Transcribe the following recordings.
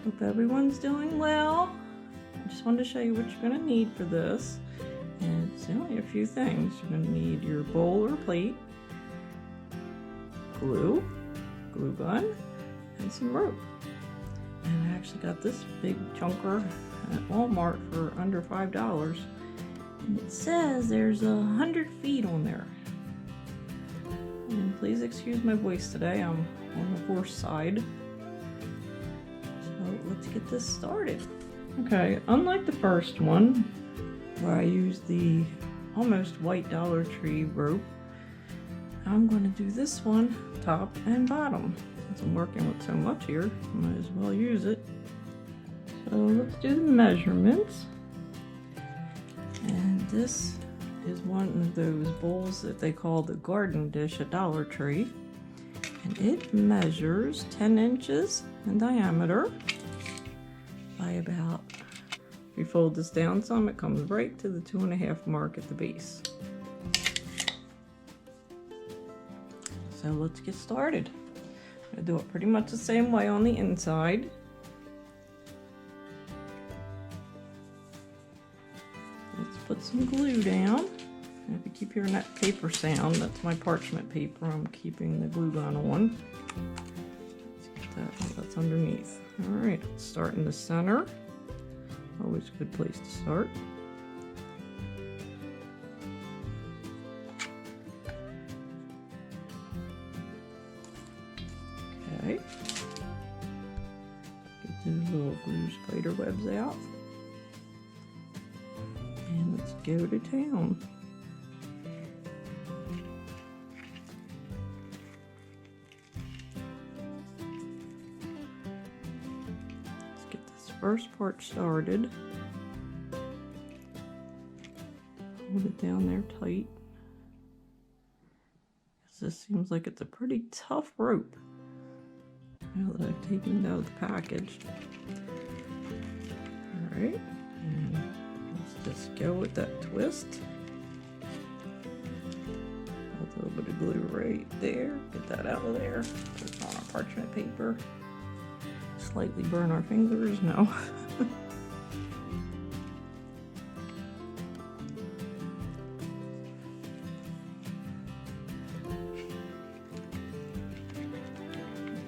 Hope everyone's doing well. I just wanted to show you what you're going to need for this. And it's only a few things. You're going to need your bowl or plate, glue gun, and some rope. And I actually got this big chunker at Walmart for under $5. And it says there's 100 feet on there. And please excuse my voice today, I'm on the hoarse side. So let's get this started. Okay, unlike the first one, where I used the almost white Dollar Tree rope, I'm going to do this one top and bottom. Since I'm working with so much here, I might as well use it. So let's do the measurements. And this is one of those bowls that they call the garden dish at Dollar Tree. And it measures 10 inches in diameter by about, if you fold this down some, it comes right to the 2.5 mark at the base. So let's get started. I'm going to do it pretty much the same way on the inside. Let's put some glue down. And if you keep hearing that paper sound, that's my parchment paper I'm keeping the glue gun on. Let's get that, oh, that's underneath. Alright, let's start in the center. Always a good place to start. Okay. Get those little glue spider webs out. And let's go to town. Let's get this first part started. Hold it down there tight. This seems like it's a pretty tough rope now that I've taken it out of the package. Alright, and let's just go with that twist. A little bit of glue right there. Get that out of there. Put it on our parchment paper. Slightly burn our fingers, no.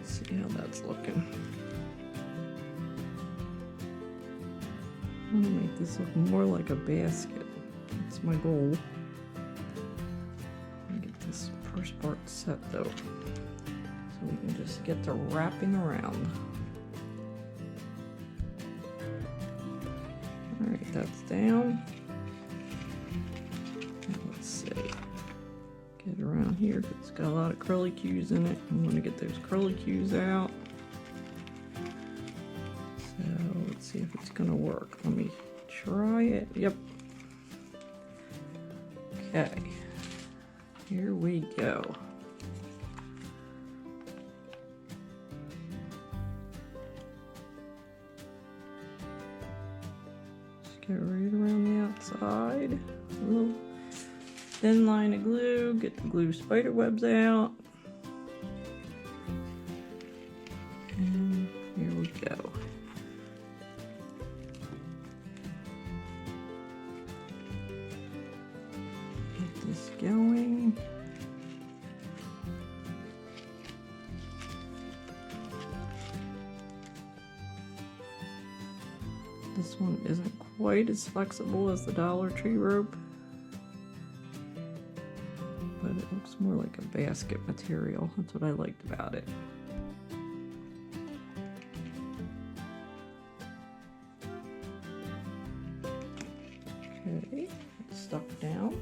See how that's looking. I want to make this look more like a basket. That's my goal. I'll get this first part set though, so we can just get to wrapping around. Alright, that's down. And let's see. Get around here, it's got a lot of curly cues in it. I'm going to get those curly cues out. So let's see if it's going to work. Let me try it. Yep. Okay. Here we go. Just get right around the outside. A little thin line of glue, get the glue spider webs out. And here we go. Get this going. This one isn't quite as flexible as the Dollar Tree rope, but it looks more like a basket material. That's what I liked about it. Okay, it's stuck down.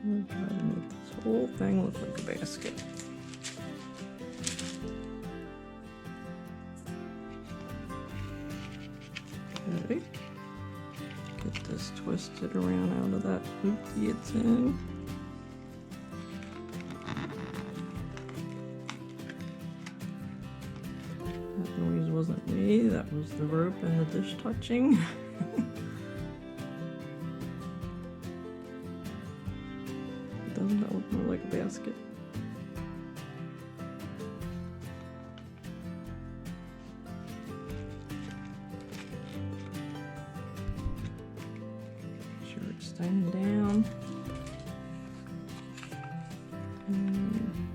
I'm gonna try to make this whole thing look like a basket. Okay. Get this twisted around out of that loopy it's in. That noise wasn't me, that was the rope and the dish touching. look more like a basket. Make sure it's staying down. And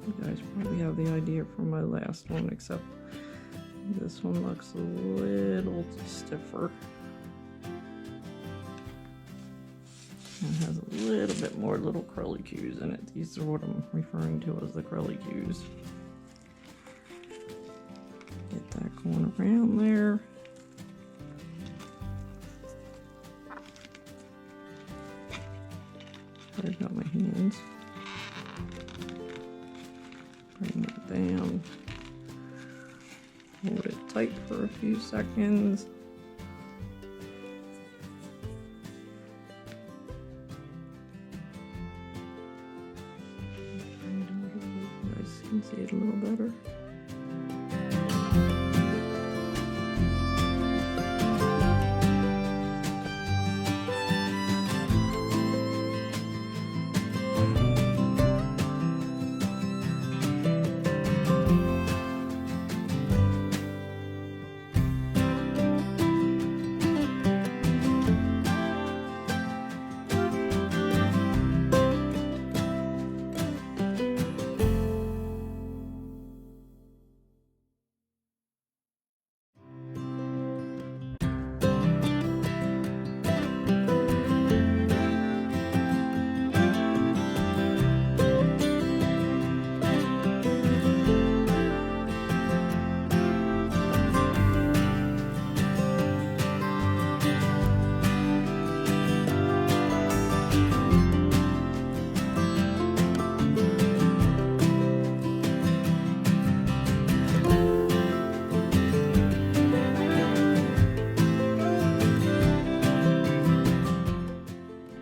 you guys probably have the idea from my last one, except this one looks a little stiffer. And has a little bit more little curly cues in it. These are what I'm referring to as the curly cues. Get that going around there. I've got my hands. Bring it down. Hold it tight for a few seconds. You guys can see it a little better.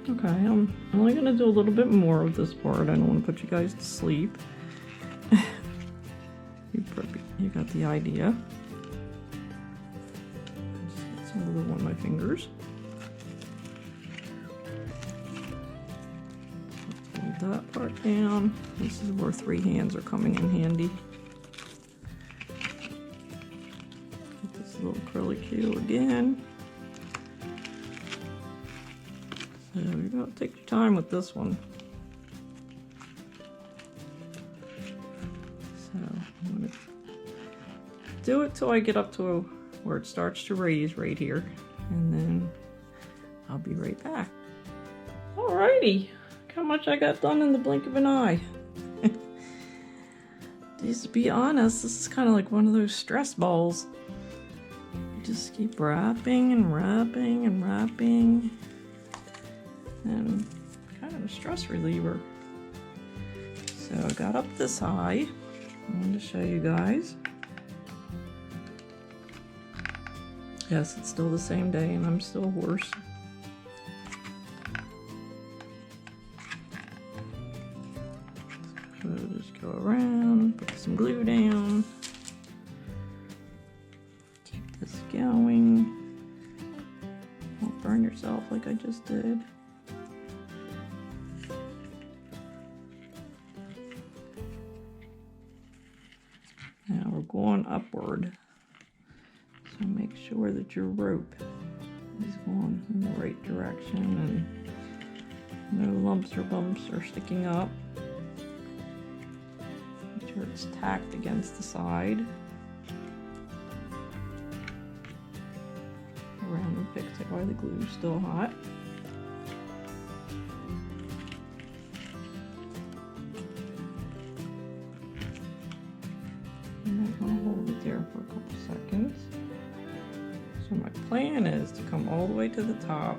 Okay, I'm only gonna do a little bit more of this part. I don't want to put you guys to sleep. You got the idea. Just get some glue on my fingers. Hold that part down. This is where 3 hands are coming in handy. Get this little curly cue again. So you gotta take your time with this one. So I'm gonna do it till I get up to where it starts to raise right here, and then I'll be right back. Alrighty, look how much I got done in the blink of an eye. Just to be honest, this is kind of like one of those stress balls. You just keep wrapping and wrapping and wrapping. And kind of a stress reliever. So I got up this high. I wanted to show you guys. Yes, it's still the same day and I'm still hoarse. So just go around, put some glue down. Keep this going. Don't burn yourself like I just did. Now we're going upward, so make sure that your rope is going in the right direction and no lumps or bumps are sticking up. Make sure it's tacked against the side. Around and fix it while the glue's still hot. I'm going to hold it there for a couple seconds. So my plan is to come all the way to the top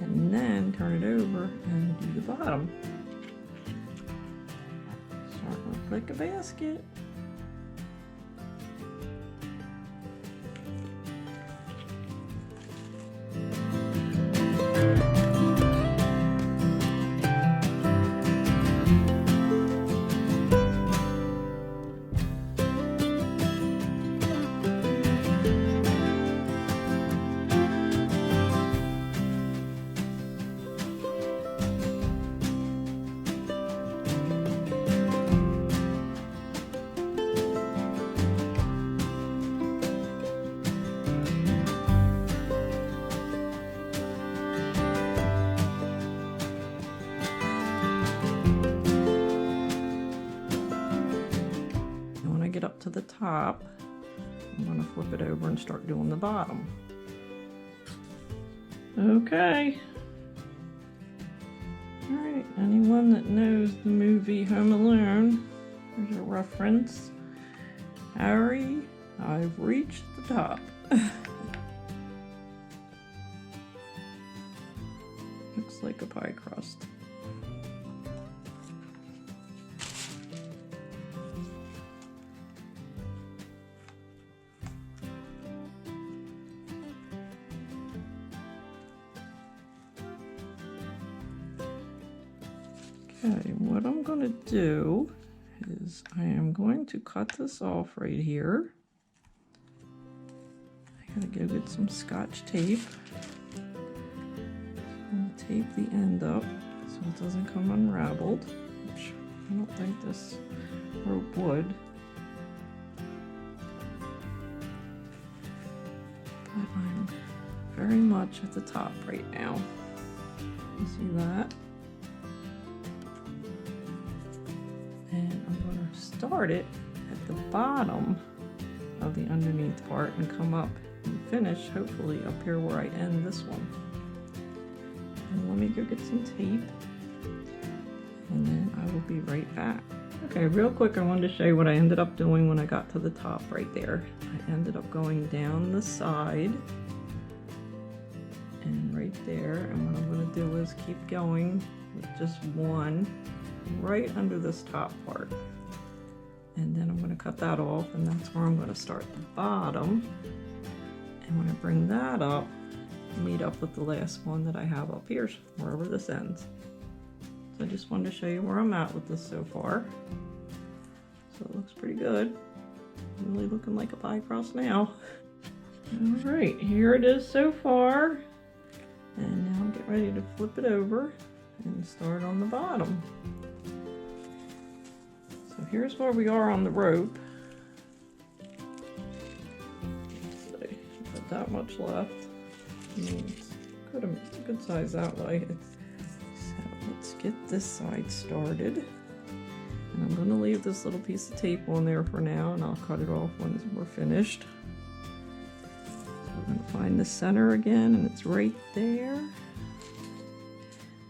and then turn it over and do the bottom. Start with like a basket. get up to the top, I'm going to flip it over and start doing the bottom. Okay. Alright, anyone that knows the movie Home Alone, there's a reference. Harry, I've reached the top. Looks like a pie crust. Okay, what I'm going to do is I am going to cut this off right here. I gotta go get some Scotch tape. I'm going to tape the end up so it doesn't come unraveled, which I don't think this rope would. But I'm very much at the top right now. You see that? And I'm going to start it at the bottom of the underneath part and come up and finish hopefully up here where I end this one. And let me go get some tape and then I will be right back. Okay, real quick, I wanted to show you what I ended up doing when I got to the top right there. I ended up going down the side and right there, and what I'm going to do is keep going with just one right under this top part, and then I'm going to cut that off, and that's where I'm going to start the bottom. And when I bring that up, meet up with the last one that I have up here, wherever this ends. So I just wanted to show you where I'm at with this so far. So it looks pretty good. Really looking like a pie crust now. Alright, here it is so far. And now I'm getting ready to flip it over and start on the bottom. So here's where we are on the rope. Let's see, got that much left. It's good size that way. So let's get this side started. And I'm going to leave this little piece of tape on there for now, and I'll cut it off when we're finished. So we're going to find the center again, and it's right there.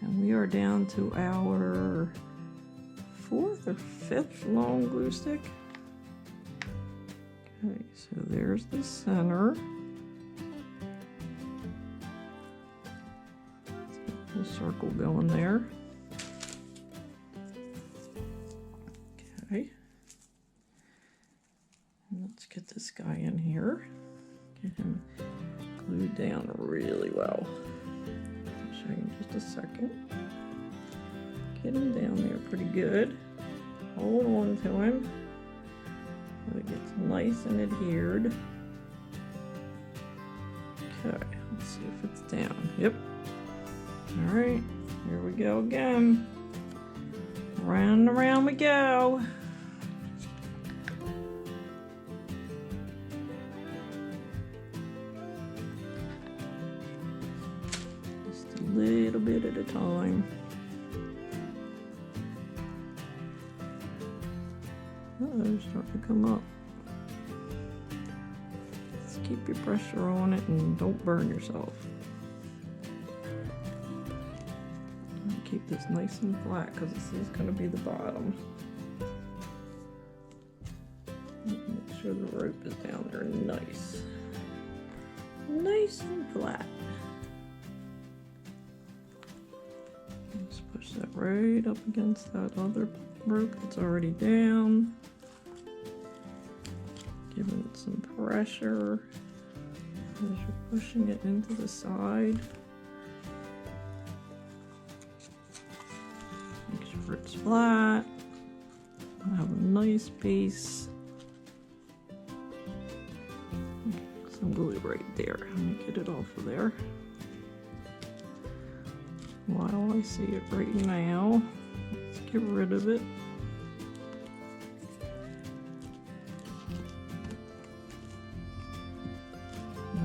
And we are down to our 4th or 5th long glue stick. Okay, so there's the center. Let's get a little circle going there. Okay. And let's get this guy in here. Get him glued down really well. I'll show you in just a second. Get him down there pretty good. Hold on to him so it gets nice and adhered. Okay, let's see if it's down. Yep. Alright, here we go again. Round and around we go. Just a little bit at a time. Uh-oh, starting to come up. Just keep your pressure on it and don't burn yourself. Keep this nice and flat because this is going to be the bottom. Make sure the rope is down there nice. Nice and flat. Just push that right up against that other rope that's already down. Giving it some pressure as you're pushing it into the side. It's flat. I have a nice base. Some glue right there. Let me get it off of there. While I see it right now, let's get rid of it.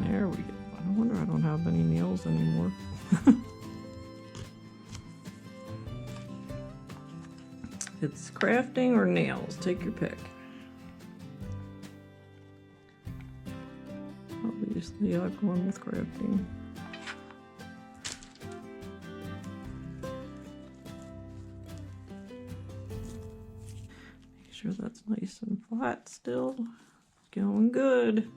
There we go. I wonder I don't have any nails anymore. It's crafting or nails, take your pick. yeah, I'm going with crafting. Make sure that's nice and flat still. It's going good.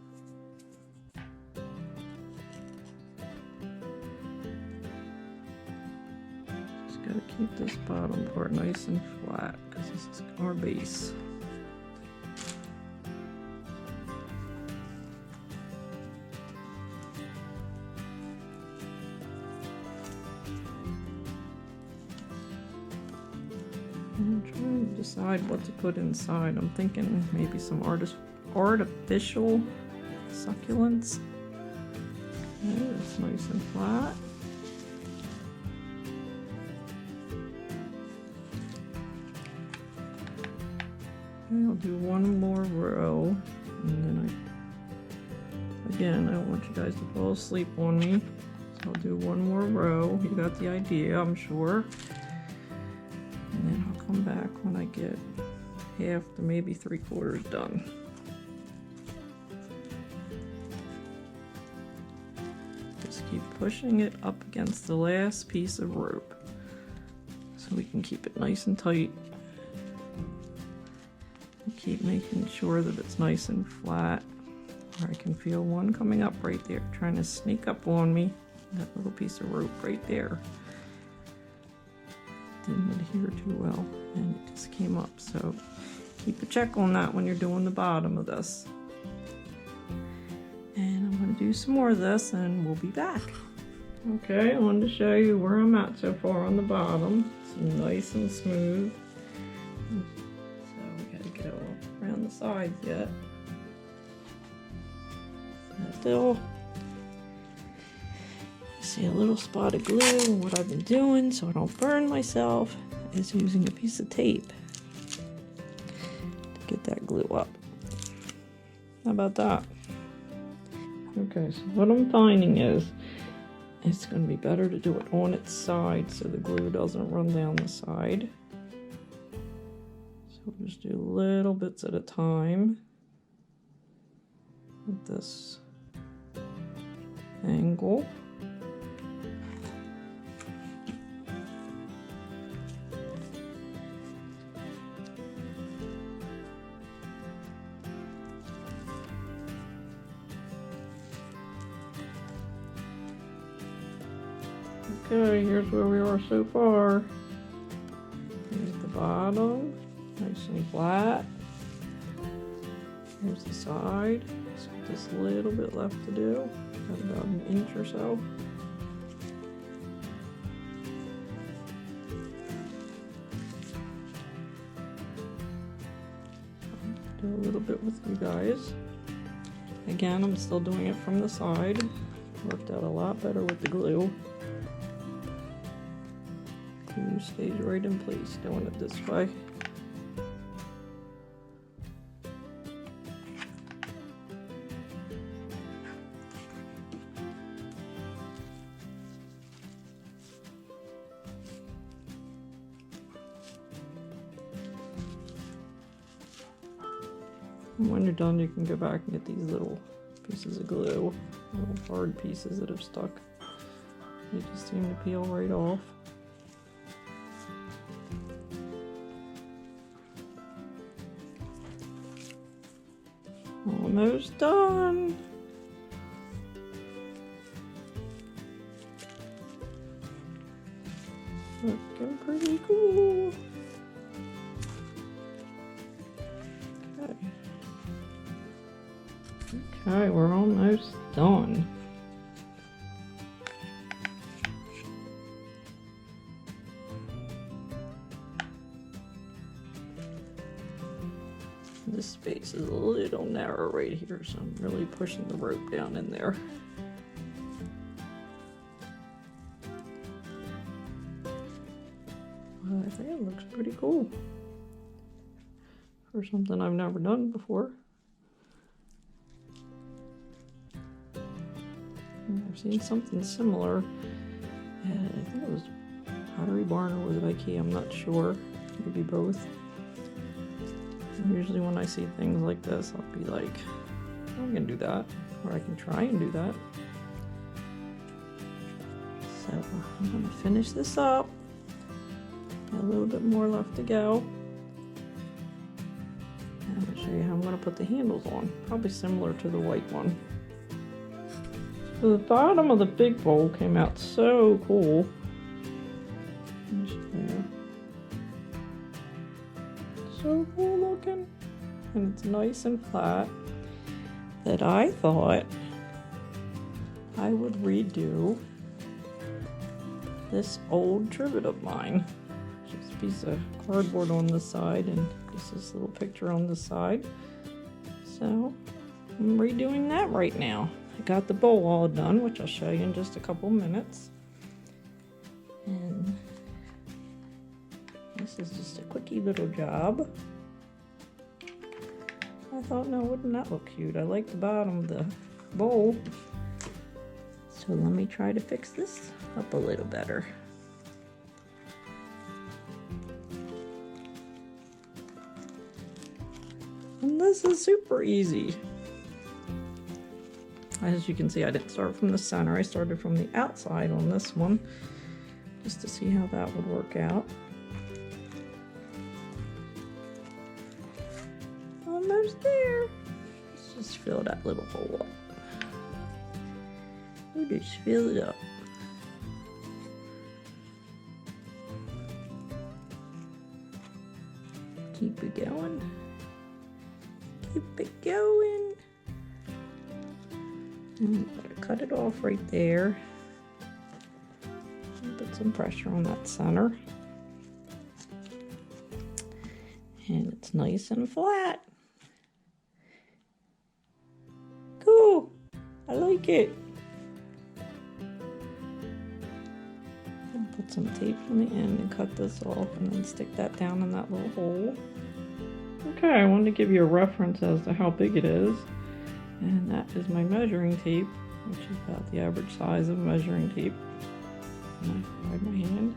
Just gotta keep this bottom part nice and flat because this is our base. I'm trying to decide what to put inside. I'm thinking maybe some artificial succulents. Okay, that's nice and flat. Okay, I'll do one more row, and then again, I don't want you guys to fall asleep on me. So I'll do one more row. You got the idea, I'm sure. And then I'll come back when I get half to maybe 3/4 done. Just keep pushing it up against the last piece of rope so we can keep it nice and tight. And keep making sure that it's nice and flat. Or I can feel one coming up right there, trying to sneak up on me. That little piece of rope right there. Didn't adhere too well and it just came up, so keep a check on that when you're doing the bottom of this. And I'm going to do some more of this and we'll be back. Okay, I wanted to show you where I'm at so far on the bottom. It's nice and smooth. So we got to get it all around the sides yet. Still see a little spot of glue, and what I've been doing so I don't burn myself is using a piece of tape to get that glue up. How about that? Okay, so what I'm finding is it's going to be better to do it on its side so the glue doesn't run down the side. So we'll just do little bits at a time with this angle. Okay, here's where we are so far. Here's the bottom, nice and flat. Here's the side. Just a little bit left to do, got about an inch or so. Do a little bit with you guys. Again, I'm still doing it from the side. Worked out a lot better with the glue. Glue stays right in place doing it this way. And when you're done, you can go back and get these little pieces of glue, little hard pieces that have stuck. They just seem to peel right off. Almost done. Looking pretty cool. Okay, we're almost done. This space is a little narrow right here, so I'm really pushing the rope down in there. Well, I think it looks pretty cool for something I've never done before. I've seen something similar. I think it was Pottery Barn or was it IKEA? I'm not sure. Maybe both. And usually when I see things like this, I'll be like, I'm gonna do that. or I can try and do that. So I'm going to finish this up. Got a little bit more left to go. And I'm going to show you how I'm going to put the handles on. Probably similar to the white one. So the bottom of the big bowl came out so cool. So cool looking. And it's nice and flat. That I thought I would redo this old trivet of mine. Just a piece of cardboard on the side and just this little picture on the side. So I'm redoing that right now. I got the bowl all done, which I'll show you in just a couple minutes. And this is just a quickie little job. I thought, no, wouldn't that look cute? I like the bottom of the bowl. So let me try to fix this up a little better. And this is super easy. As you can see, I didn't start from the center. I started from the outside on this one, just to see how that would work out. Almost there. Let's just fill that little hole up. We'll just fill it up. Keep it going. Keep it going. And I'm gonna cut it off right there. And put some pressure on that center. And it's nice and flat. Cool. I like it. And put some tape on the end and cut this off and then stick that down in that little hole. Okay, I wanted to give you a reference as to how big it is. And that is my measuring tape, which is about the average size of measuring tape. And I hide my hand.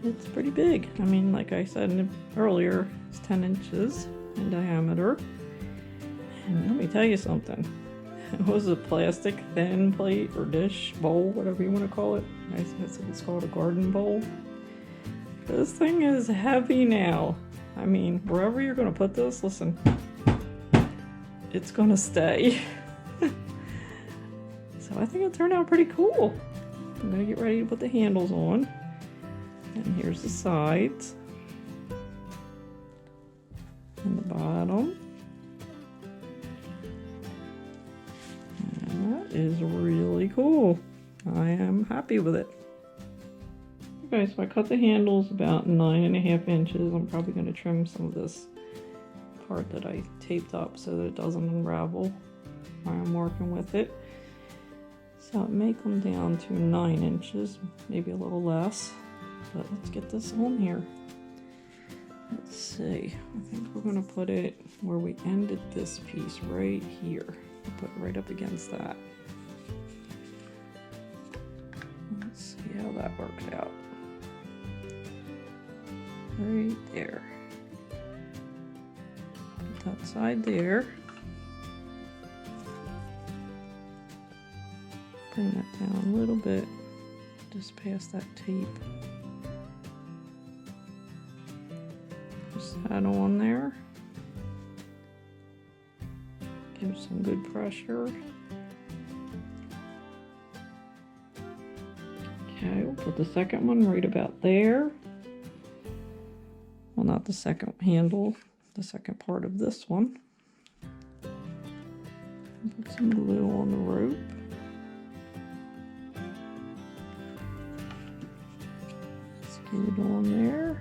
It's pretty big. I mean, like I said earlier, it's 10 inches in diameter. And let me tell you something. It was a plastic thin plate or dish, bowl, whatever you want to call it. I guess it's called a garden bowl. This thing is heavy now. I mean, wherever you're going to put this, listen, it's going to stay. So I think it turned out pretty cool. I'm going to get ready to put the handles on. And here's the sides. And the bottom. And that is really cool. I am happy with it. Okay, so I cut the handles about 9.5 inches. I'm probably going to trim some of this part that I taped up so that it doesn't unravel while I'm working with it. So it may come down to 9 inches, maybe a little less. But let's get this on here. Let's see. I think we're going to put it where we ended this piece right here. I'll put it right up against that. Let's see how that works out. Right there. Put that side there. Bring that down a little bit, just past that tape. Just that on there. Give some good pressure. Okay, we'll put the second one right about there. Well, not the second handle, the second part of this one. Put some glue on the rope. Let's get it on there.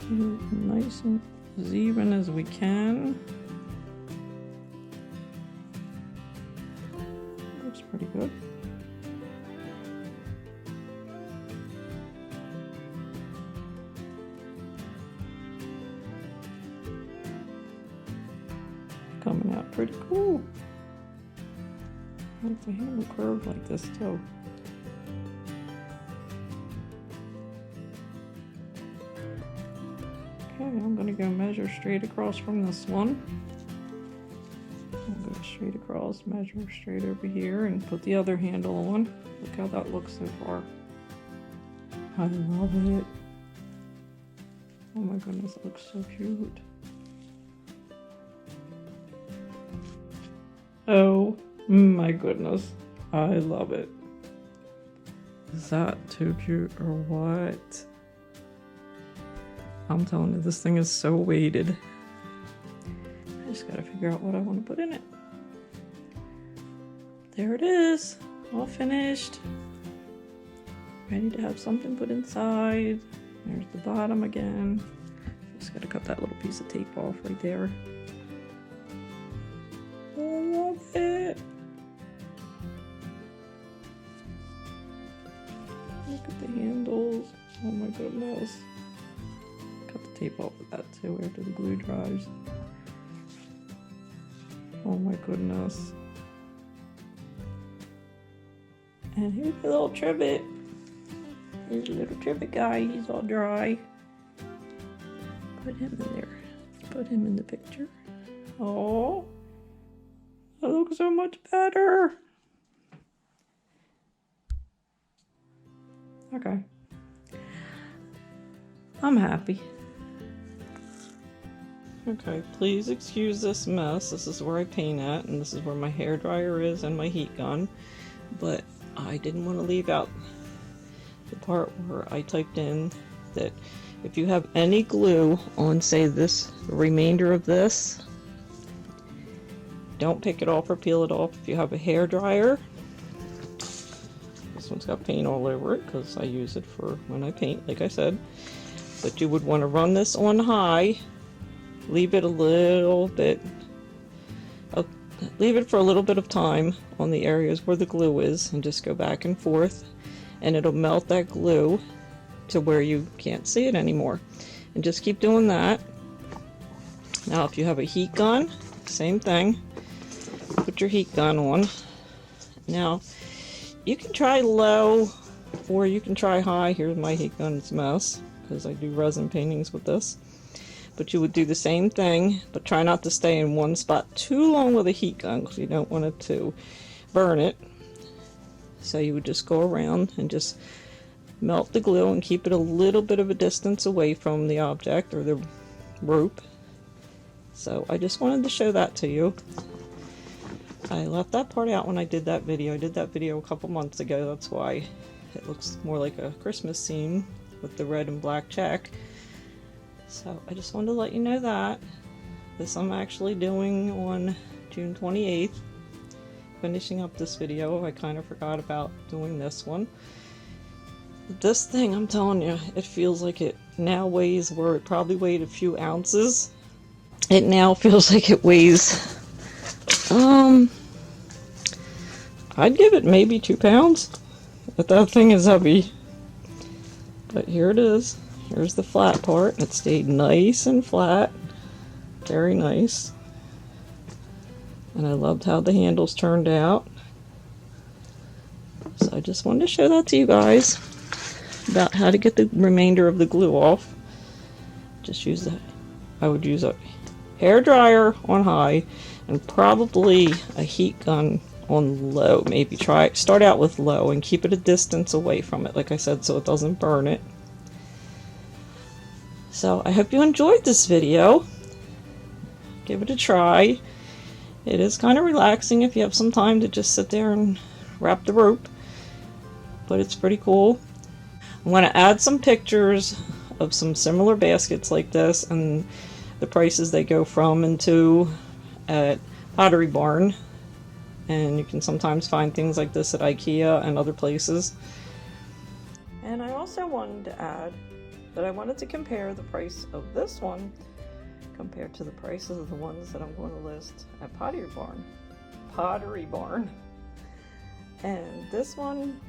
Get it nice and as even as we can. Looks pretty good. Coming out pretty cool. I like the handle curved like this too. Okay, I'm going to go measure straight across from this one. straight across, measure straight over here, and put the other handle on. Look how that looks so far. I love it. Oh my goodness, it looks so cute. Oh my goodness, I love it. Is that too cute or what? I'm telling you, this thing is so weighted. I just gotta figure out what I want to put in it. There it is, all finished. Ready to have something put inside. There's the bottom again. Just gotta cut that little piece of tape off right there. I love it. Look at the handles. Oh my goodness. Cut the tape off of that too after the glue dries. Oh my goodness. And here's the little trivet. Here's a little trivet guy. He's all dry. Put him in there. Put him in the picture. Oh, that looks so much better. Okay. I'm happy. Okay, please excuse this mess. This is where I paint at, and this is where my hairdryer is and my heat gun. But I didn't want to leave out the part where I typed in that if you have any glue on, say, the remainder of this, don't pick it off or peel it off. If you have a hairdryer, this one's got paint all over it because I use it for when I paint, like I said. But you would want to run this on high, leave it a little bit, leave it for a little bit of time on the areas where the glue is, and just go back and forth, and it'll melt that glue to where you can't see it anymore. And just keep doing that. Now if you have a heat gun, same thing. Put your heat gun on. Now you can try low or you can try high. Here's my heat gun's mess because I do resin paintings with this. But you would do the same thing, but try not to stay in one spot too long with a heat gun because you don't want it to burn it. So you would just go around and just melt the glue and keep it a little bit of a distance away from the object or the rope. So I just wanted to show that to you. I left that part out when I did that video. I did that video a couple months ago. That's why it looks more like a Christmas scene with the red and black check. So I just wanted to let you know that. This I'm actually doing on June 28th. Finishing up this video. I kind of forgot about doing this one. But this thing, I'm telling you, it feels like it now weighs where it probably weighed a few ounces. It now feels like it weighs, I'd give it maybe 2 pounds. But that thing is heavy. But here it is. Here's the flat part. It stayed nice and flat. Very nice. And I loved how the handles turned out. So I just wanted to show that to you guys about how to get the remainder of the glue off. Just use I would use a hair dryer on high and probably a heat gun on low. Maybe start out with low and keep it a distance away from it, like I said, so it doesn't burn it. So I hope you enjoyed this video. Give it a try. It is kind of relaxing if you have some time to just sit there and wrap the rope, but it's pretty cool. I'm going to add some pictures of some similar baskets like this and the prices they go from and to at Pottery Barn, and you can sometimes find things like this at IKEA and other places. And I also wanted to add that I wanted to compare the price of this one compared to the prices of the ones that I'm going to list at Pottery Barn. And this one,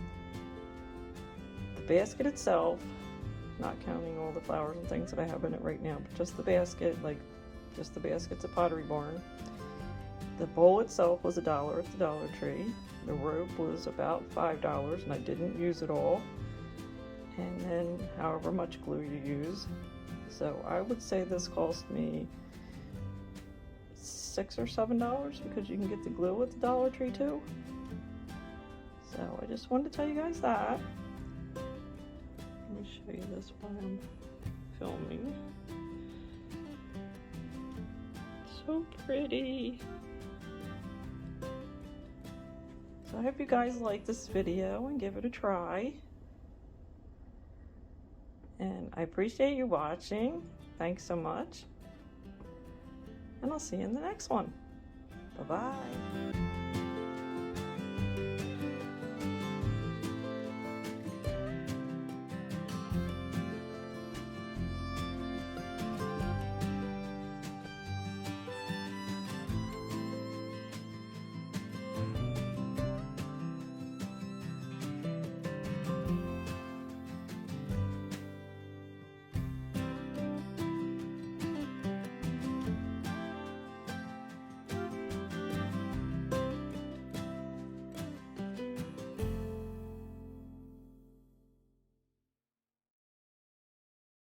the basket itself, not counting all the flowers and things that I have in it right now, but just the basket, like just the baskets at Pottery Barn. The bowl itself was $1 at the Dollar Tree. The rope was about $5 and I didn't use it all. And then however much glue you use. So I would say this cost me $6 $6 or $7 because you can get the glue at the Dollar Tree too. So I just wanted to tell you guys that. Let me show you this while I'm filming. So pretty. So I hope you guys like this video and give it a try. And I appreciate you watching. Thanks so much. And I'll see you in the next one. Bye-bye.